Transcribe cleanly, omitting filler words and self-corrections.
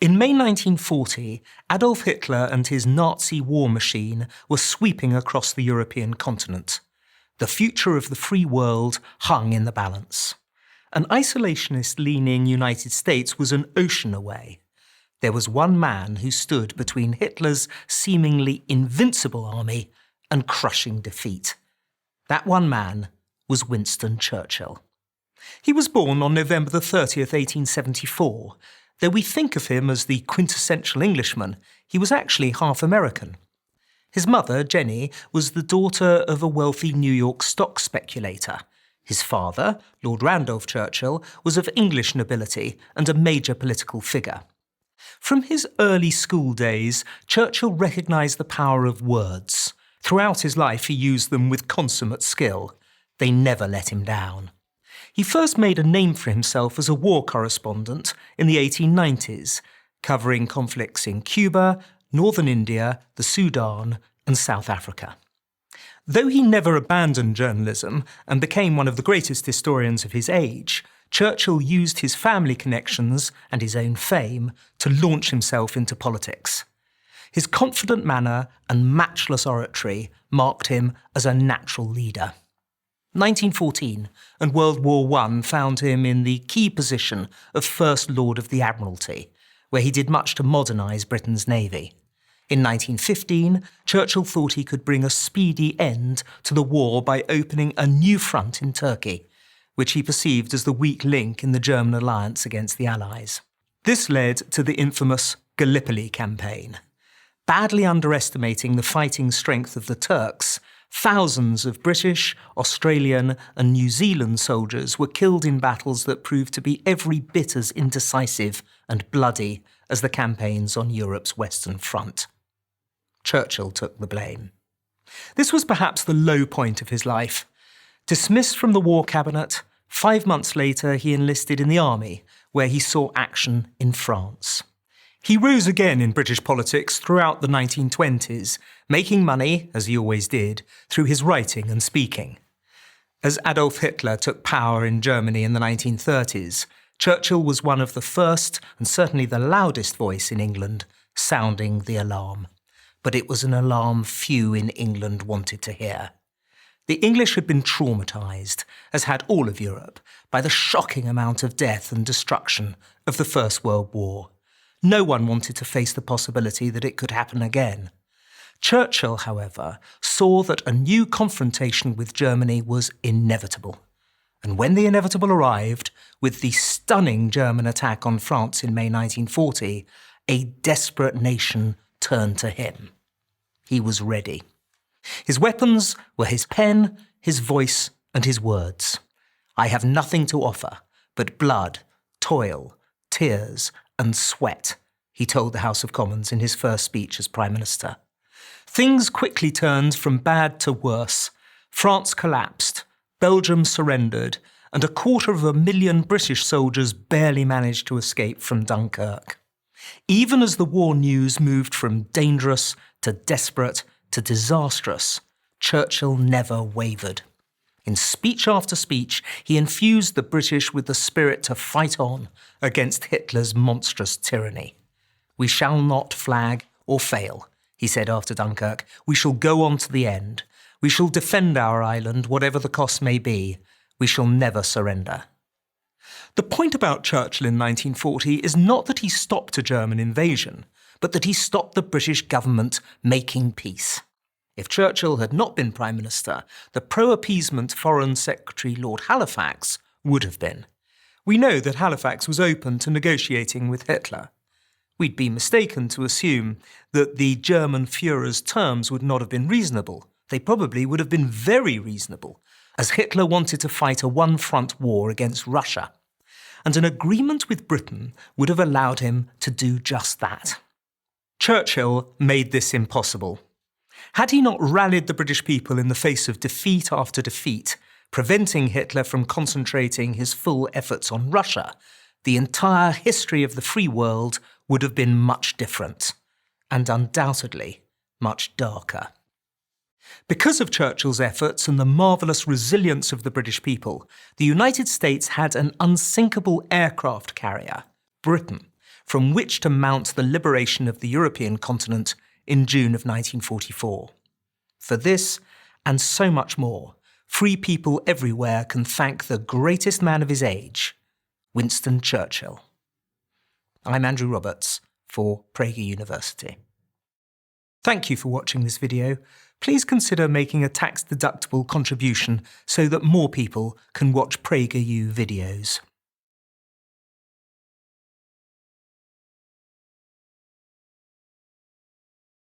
In May 1940, Adolf Hitler and his Nazi war machine were sweeping across the European continent. The future of the free world hung in the balance. An isolationist-leaning United States was an ocean away. There was one man who stood between Hitler's seemingly invincible army and crushing defeat. That one man was Winston Churchill. He was born on November 30th, 1874. Though we think of him as the quintessential Englishman, he was actually half American. His mother, Jenny, was the daughter of a wealthy New York stock speculator. His father, Lord Randolph Churchill, was of English nobility and a major political figure. From his early school days, Churchill recognised the power of words. Throughout his life, he used them with consummate skill. They never let him down. He first made a name for himself as a war correspondent in the 1890s, covering conflicts in Cuba, northern India, the Sudan, and South Africa. Though he never abandoned journalism and became one of the greatest historians of his age, Churchill used his family connections and his own fame to launch himself into politics. His confident manner and matchless oratory marked him as a natural leader. 1914 and World War I found him in the key position of First Lord of the Admiralty, where he did much to modernise Britain's navy. In 1915, Churchill thought he could bring a speedy end to the war by opening a new front in Turkey, which he perceived as the weak link in the German alliance against the Allies. This led to the infamous Gallipoli campaign. Badly underestimating the fighting strength of the Turks, thousands of British, Australian and New Zealand soldiers were killed in battles that proved to be every bit as indecisive and bloody as the campaigns on Europe's Western Front. Churchill took the blame. This was perhaps the low point of his life. Dismissed from the War Cabinet, 5 months later he enlisted in the army, where he saw action in France. He rose again in British politics throughout the 1920s, making money, as he always did, through his writing and speaking. As Adolf Hitler took power in Germany in the 1930s, Churchill was one of the first, and certainly the loudest voice in England, sounding the alarm. But it was an alarm few in England wanted to hear. The English had been traumatised, as had all of Europe, by the shocking amount of death and destruction of the First World War. No one wanted to face the possibility that it could happen again. Churchill, however, saw that a new confrontation with Germany was inevitable. And when the inevitable arrived, with the stunning German attack on France in May 1940, a desperate nation turned to him. He was ready. His weapons were his pen, his voice, and his words. "I have nothing to offer but blood, toil, tears, and sweat," he told the House of Commons in his first speech as Prime Minister. Things quickly turned from bad to worse. France collapsed, Belgium surrendered, and 250,000 British soldiers barely managed to escape from Dunkirk. Even as the war news moved from dangerous to desperate to disastrous, Churchill never wavered. In speech after speech, he infused the British with the spirit to fight on against Hitler's monstrous tyranny. "We shall not flag or fail," he said after Dunkirk. "We shall go on to the end. We shall defend our island, whatever the cost may be. We shall never surrender." The point about Churchill in 1940 is not that he stopped a German invasion, but that he stopped the British government making peace. If Churchill had not been Prime Minister, the pro-appeasement Foreign Secretary Lord Halifax would have been. We know that Halifax was open to negotiating with Hitler. We'd be mistaken to assume that the German Führer's terms would not have been reasonable. They probably would have been very reasonable, as Hitler wanted to fight a one-front war against Russia. And an agreement with Britain would have allowed him to do just that. Churchill made this impossible. Had he not rallied the British people in the face of defeat after defeat, preventing Hitler from concentrating his full efforts on Russia, the entire history of the free world would have been much different, and undoubtedly much darker. Because of Churchill's efforts and the marvellous resilience of the British people, the United States had an unsinkable aircraft carrier, Britain, from which to mount the liberation of the European continent in June of 1944. For this, and so much more, free people everywhere can thank the greatest man of his age, Winston Churchill. I'm Andrew Roberts for Prager University. Thank you for watching this video. Please consider making a tax-deductible contribution so that more people can watch PragerU videos.